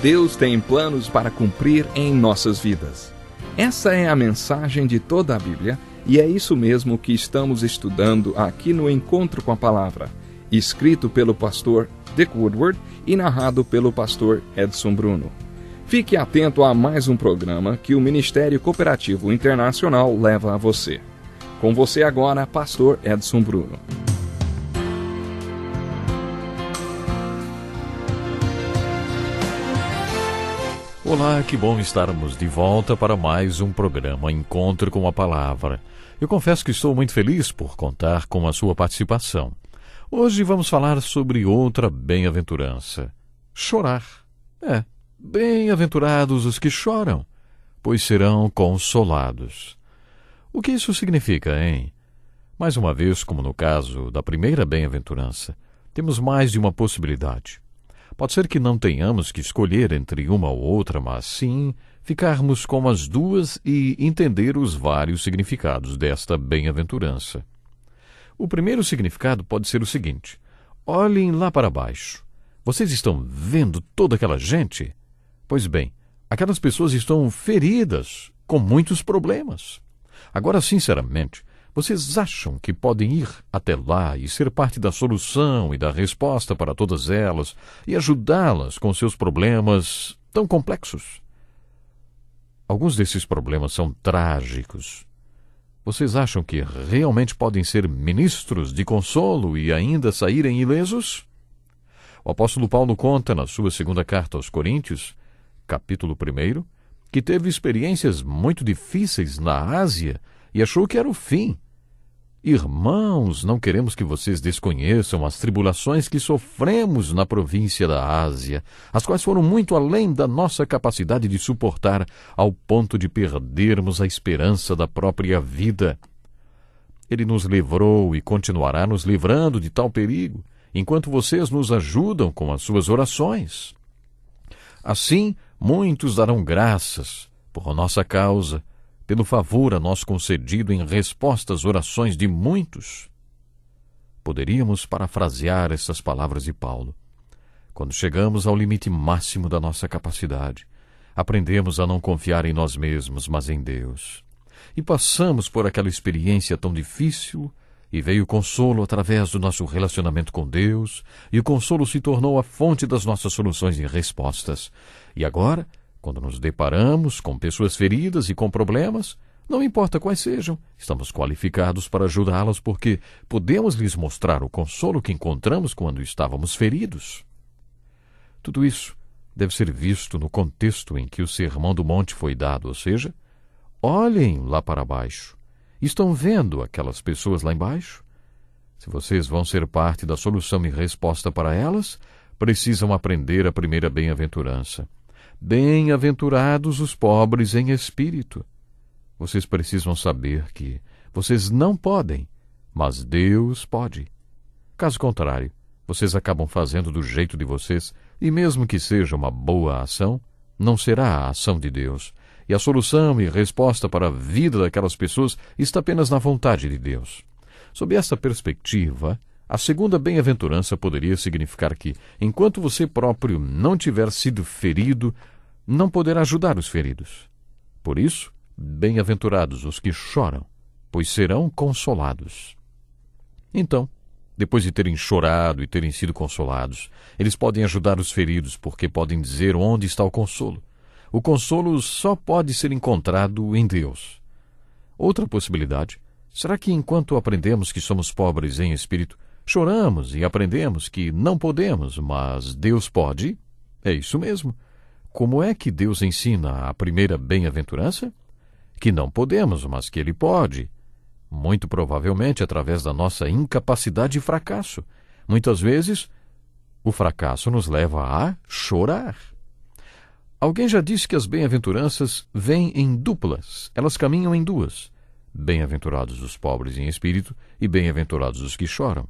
Deus tem planos para cumprir em nossas vidas. Essa é a mensagem de toda a Bíblia e é isso mesmo que estamos estudando aqui no Encontro com a Palavra, escrito pelo pastor Dick Woodward e narrado pelo pastor Edson Bruno. Fique atento a mais um programa que o Ministério Cooperativo Internacional leva a você. Com você agora, pastor Edson Bruno. Olá, que bom estarmos de volta para mais um programa Encontro com a Palavra. Eu confesso que estou muito feliz por contar com a sua participação. Hoje vamos falar sobre outra bem-aventurança: chorar. Bem-aventurados os que choram, pois serão consolados. O que isso significa, hein? Mais uma vez, como no caso da primeira bem-aventurança, temos mais de uma possibilidade. Pode ser que não tenhamos que escolher entre uma ou outra, mas sim ficarmos com as duas e entender os vários significados desta bem-aventurança. O primeiro significado pode ser o seguinte: olhem lá para baixo. Vocês estão vendo toda aquela gente? Pois bem, aquelas pessoas estão feridas, com muitos problemas. Agora, sinceramente, vocês acham que podem ir até lá e ser parte da solução e da resposta para todas elas e ajudá-las com seus problemas tão complexos? Alguns desses problemas são trágicos. Vocês acham que realmente podem ser ministros de consolo e ainda saírem ilesos? O apóstolo Paulo conta na sua segunda carta aos Coríntios, capítulo 1, que teve experiências muito difíceis na Ásia e achou que era o fim. Irmãos, não queremos que vocês desconheçam as tribulações que sofremos na província da Ásia, as quais foram muito além da nossa capacidade de suportar, ao ponto de perdermos a esperança da própria vida. Ele nos livrou e continuará nos livrando de tal perigo, enquanto vocês nos ajudam com as suas orações. Assim, muitos darão graças por nossa causa, pelo favor a nós concedido em resposta às orações de muitos. Poderíamos parafrasear essas palavras de Paulo. Quando chegamos ao limite máximo da nossa capacidade, aprendemos a não confiar em nós mesmos, mas em Deus. E passamos por aquela experiência tão difícil, e veio o consolo através do nosso relacionamento com Deus, e o consolo se tornou a fonte das nossas soluções e respostas. E agora, quando nos deparamos com pessoas feridas e com problemas, não importa quais sejam, estamos qualificados para ajudá-las porque podemos lhes mostrar o consolo que encontramos quando estávamos feridos. Tudo isso deve ser visto no contexto em que o Sermão do Monte foi dado, ou seja, olhem lá para baixo. Estão vendo aquelas pessoas lá embaixo? Se vocês vão ser parte da solução e resposta para elas, precisam aprender a primeira bem-aventurança. Bem-aventurados os pobres em espírito. Vocês precisam saber que vocês não podem, mas Deus pode. Caso contrário, vocês acabam fazendo do jeito de vocês, e mesmo que seja uma boa ação, não será a ação de Deus. E a solução e resposta para a vida daquelas pessoas está apenas na vontade de Deus. Sob essa perspectiva, a segunda bem-aventurança poderia significar que, enquanto você próprio não tiver sido ferido, não poderá ajudar os feridos. Por isso, bem-aventurados os que choram, pois serão consolados. Então, depois de terem chorado e terem sido consolados, eles podem ajudar os feridos, porque podem dizer onde está o consolo. O consolo só pode ser encontrado em Deus. Outra possibilidade: será que enquanto aprendemos que somos pobres em espírito, choramos e aprendemos que não podemos, mas Deus pode? É isso mesmo. Como é que Deus ensina a primeira bem-aventurança? Que não podemos, mas que Ele pode. Muito provavelmente através da nossa incapacidade e fracasso. Muitas vezes, o fracasso nos leva a chorar. Alguém já disse que as bem-aventuranças vêm em duplas, elas caminham em duas. Bem-aventurados os pobres em espírito e bem-aventurados os que choram.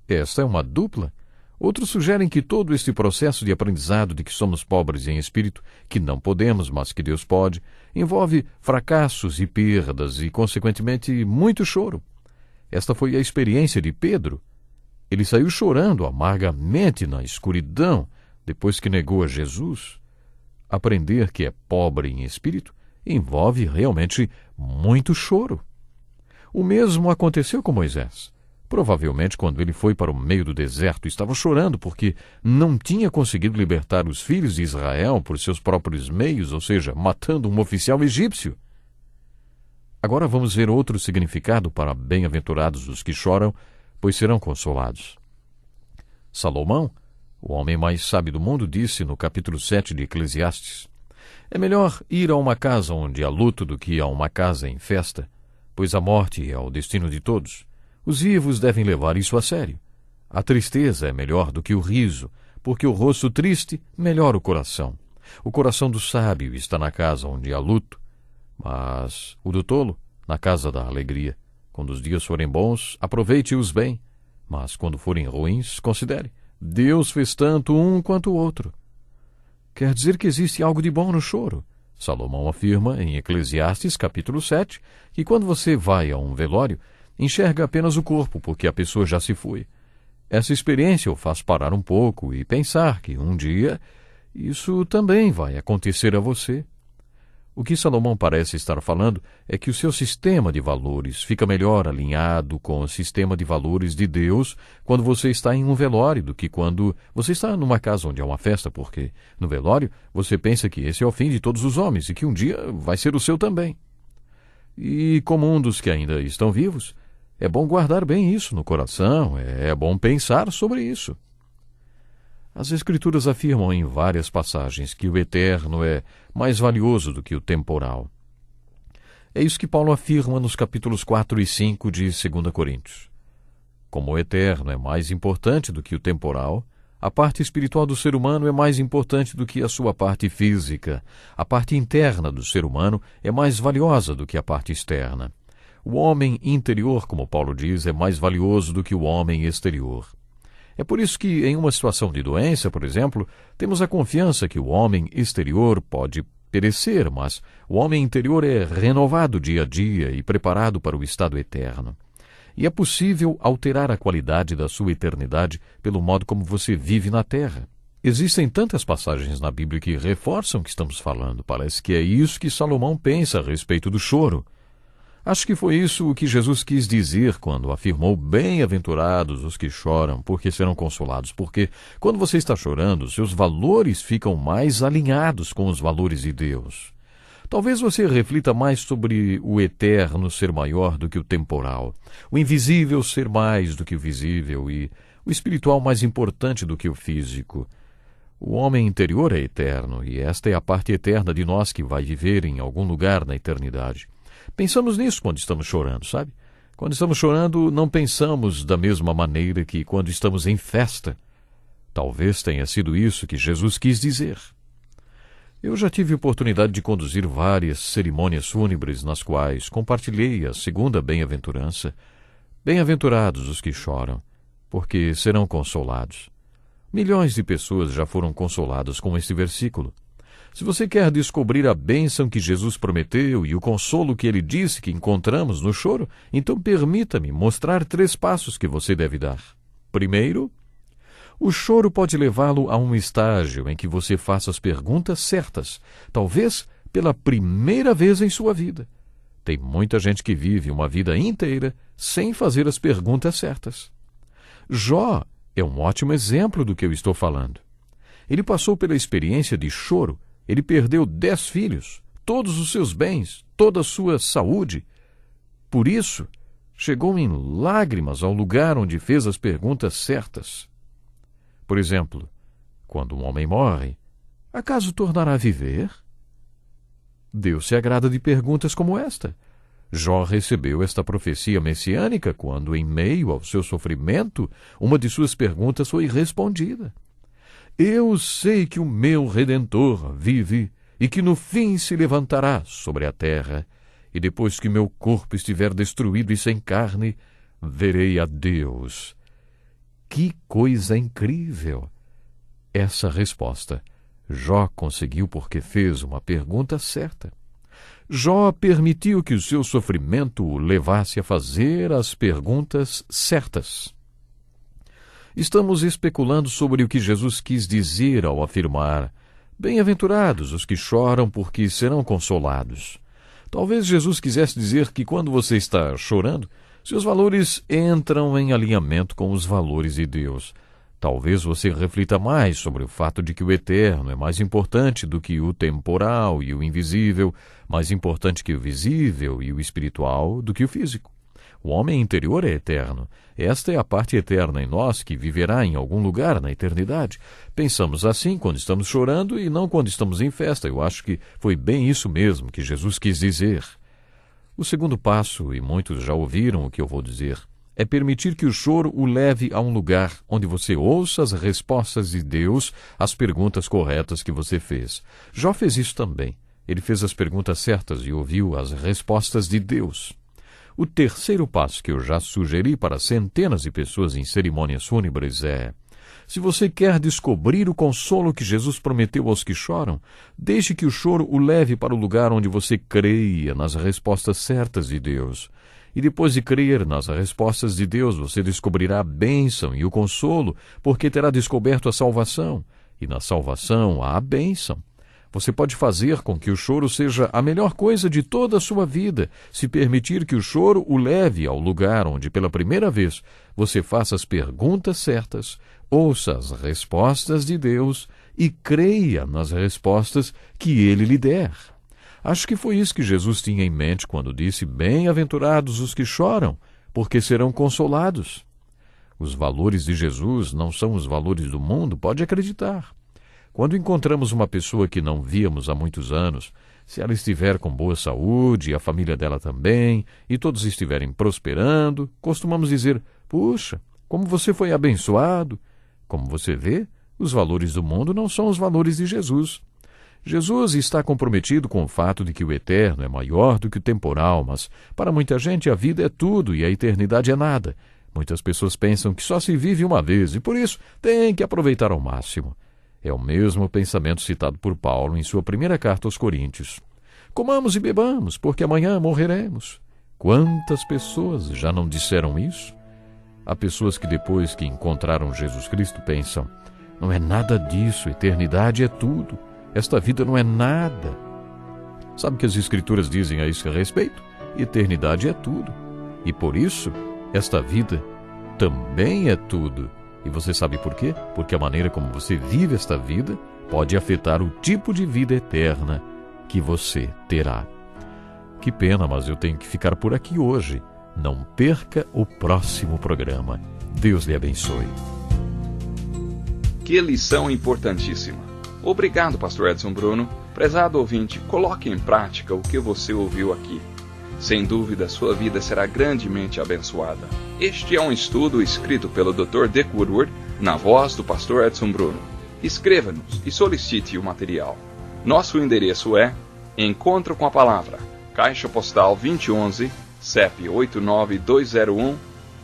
Esta é uma dupla. Outros sugerem que todo este processo de aprendizado de que somos pobres em espírito, que não podemos, mas que Deus pode, envolve fracassos e perdas e, consequentemente, muito choro. Esta foi a experiência de Pedro. Ele saiu chorando amargamente na escuridão depois que negou a Jesus. aprender que é pobre em espírito envolve realmente muito choro. O mesmo aconteceu com Moisés. Provavelmente, quando ele foi para o meio do deserto, estava chorando porque não tinha conseguido libertar os filhos de Israel por seus próprios meios, ou seja, matando um oficial egípcio. Agora vamos ver outro significado para bem-aventurados os que choram, pois serão consolados. Salomão, o homem mais sábio do mundo, disse no capítulo 7 de Eclesiastes: é melhor ir a uma casa onde há luto do que a uma casa em festa, pois a morte é o destino de todos. Os vivos devem levar isso a sério. A tristeza é melhor do que o riso, porque o rosto triste melhora o coração. O coração do sábio está na casa onde há luto, mas o do tolo na casa da alegria. Quando os dias forem bons, aproveite-os bem, mas quando forem ruins, considere: Deus fez tanto um quanto o outro. Quer dizer que existe algo de bom no choro. Salomão afirma em Eclesiastes capítulo 7 que quando você vai a um velório, enxerga apenas o corpo, porque a pessoa já se foi. Essa experiência o faz parar um pouco e pensar que um dia isso também vai acontecer a você. O que Salomão parece estar falando é que o seu sistema de valores fica melhor alinhado com o sistema de valores de Deus quando você está em um velório do que quando você está numa casa onde há uma festa, porque no velório você pensa que esse é o fim de todos os homens e que um dia vai ser o seu também. E como um dos que ainda estão vivos, é bom guardar bem isso no coração, é bom pensar sobre isso. As Escrituras afirmam em várias passagens que o eterno é mais valioso do que o temporal. É isso que Paulo afirma nos capítulos 4 e 5 de 2 Coríntios. Como o eterno é mais importante do que o temporal, a parte espiritual do ser humano é mais importante do que a sua parte física. A parte interna do ser humano é mais valiosa do que a parte externa. O homem interior, como Paulo diz, é mais valioso do que o homem exterior. É por isso que, em uma situação de doença, por exemplo, temos a confiança que o homem exterior pode perecer, mas o homem interior é renovado dia a dia e preparado para o estado eterno. E é possível alterar a qualidade da sua eternidade pelo modo como você vive na terra. Existem tantas passagens na Bíblia que reforçam o que estamos falando. Parece que é isso que Salomão pensa a respeito do choro. Acho que foi isso o que Jesus quis dizer quando afirmou: bem-aventurados os que choram, porque serão consolados. Porque quando você está chorando, seus valores ficam mais alinhados com os valores de Deus. Talvez você reflita mais sobre o eterno ser maior do que o temporal, o invisível ser mais do que o visível e o espiritual mais importante do que o físico. O homem interior é eterno e esta é a parte eterna de nós que vai viver em algum lugar na eternidade. Pensamos nisso quando estamos chorando, sabe? Quando estamos chorando, não pensamos da mesma maneira que quando estamos em festa. Talvez tenha sido isso que Jesus quis dizer. Eu já tive oportunidade de conduzir várias cerimônias fúnebres nas quais compartilhei a segunda bem-aventurança. Bem-aventurados os que choram, porque serão consolados. Milhões de pessoas já foram consoladas com este versículo. Se você quer descobrir a bênção que Jesus prometeu e o consolo que ele disse que encontramos no choro, então permita-me mostrar 3 passos que você deve dar. Primeiro, o choro pode levá-lo a um estágio em que você faça as perguntas certas, talvez pela primeira vez em sua vida. Tem muita gente que vive uma vida inteira sem fazer as perguntas certas. Jó é um ótimo exemplo do que eu estou falando. Ele passou pela experiência de choro. Ele perdeu 10 filhos, todos os seus bens, toda a sua saúde. Por isso, chegou em lágrimas ao lugar onde fez as perguntas certas. Por exemplo, quando um homem morre, acaso tornará a viver? Deus se agrada de perguntas como esta. Jó recebeu esta profecia messiânica quando, em meio ao seu sofrimento, uma de suas perguntas foi respondida. Eu sei que o meu Redentor vive e que no fim se levantará sobre a terra, e depois que meu corpo estiver destruído e sem carne, verei a Deus. Que coisa incrível! Essa resposta Jó conseguiu porque fez uma pergunta certa. Jó permitiu que o seu sofrimento o levasse a fazer as perguntas certas. Estamos especulando sobre o que Jesus quis dizer ao afirmar: Bem-aventurados os que choram, porque serão consolados. Talvez Jesus quisesse dizer que quando você está chorando, seus valores entram em alinhamento com os valores de Deus. Talvez você reflita mais sobre o fato de que o eterno é mais importante do que o temporal e o invisível, mais importante que o visível e o espiritual do que o físico. O homem interior é eterno. Esta é a parte eterna em nós que viverá em algum lugar na eternidade. Pensamos assim quando estamos chorando e não quando estamos em festa. Eu acho que foi bem isso mesmo que Jesus quis dizer. O segundo passo, e muitos já ouviram o que eu vou dizer, é permitir que o choro o leve a um lugar onde você ouça as respostas de Deus às perguntas corretas que você fez. Jó fez isso também. Ele fez as perguntas certas e ouviu as respostas de Deus. O terceiro passo que eu já sugeri para centenas de pessoas em cerimônias fúnebres é: se você quer descobrir o consolo que Jesus prometeu aos que choram, deixe que o choro o leve para o lugar onde você creia nas respostas certas de Deus. E depois de crer nas respostas de Deus, você descobrirá a bênção e o consolo, porque terá descoberto a salvação. E na salvação há a bênção. Você pode fazer com que o choro seja a melhor coisa de toda a sua vida, se permitir que o choro o leve ao lugar onde, pela primeira vez, você faça as perguntas certas, ouça as respostas de Deus e creia nas respostas que Ele lhe der. Acho que foi isso que Jesus tinha em mente quando disse: bem-aventurados os que choram, porque serão consolados. Os valores de Jesus não são os valores do mundo, pode acreditar. Quando encontramos uma pessoa que não víamos há muitos anos, se ela estiver com boa saúde, e a família dela também, e todos estiverem prosperando, costumamos dizer: puxa, como você foi abençoado. Como você vê, os valores do mundo não são os valores de Jesus. Jesus está comprometido com o fato de que o eterno é maior do que o temporal, mas para muita gente a vida é tudo e a eternidade é nada. Muitas pessoas pensam que só se vive uma vez e por isso tem que aproveitar ao máximo. É o mesmo pensamento citado por Paulo em sua primeira carta aos Coríntios. Comamos e bebamos, porque amanhã morreremos. Quantas pessoas já não disseram isso? Há pessoas que depois que encontraram Jesus Cristo pensam: não é nada disso, eternidade é tudo. Esta vida não é nada. Sabe o que as Escrituras dizem a esse respeito? Eternidade é tudo. E por isso, esta vida também é tudo. E você sabe por quê? Porque a maneira como você vive esta vida pode afetar o tipo de vida eterna que você terá. Que pena, mas eu tenho que ficar por aqui hoje. Não perca o próximo programa. Deus lhe abençoe. Que lição importantíssima. Obrigado, Pastor Edson Bruno. Prezado ouvinte, coloque em prática o que você ouviu aqui. Sem dúvida, sua vida será grandemente abençoada. Este é um estudo escrito pelo Dr. Dick Woodward, na voz do Pastor Edson Bruno. Escreva-nos e solicite o material. Nosso endereço é Encontro com a Palavra, Caixa Postal 2011, CEP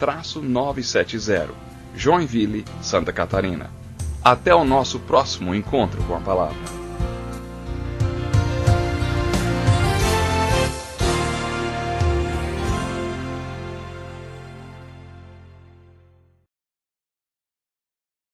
89201-970, Joinville, Santa Catarina. Até o nosso próximo Encontro com a Palavra.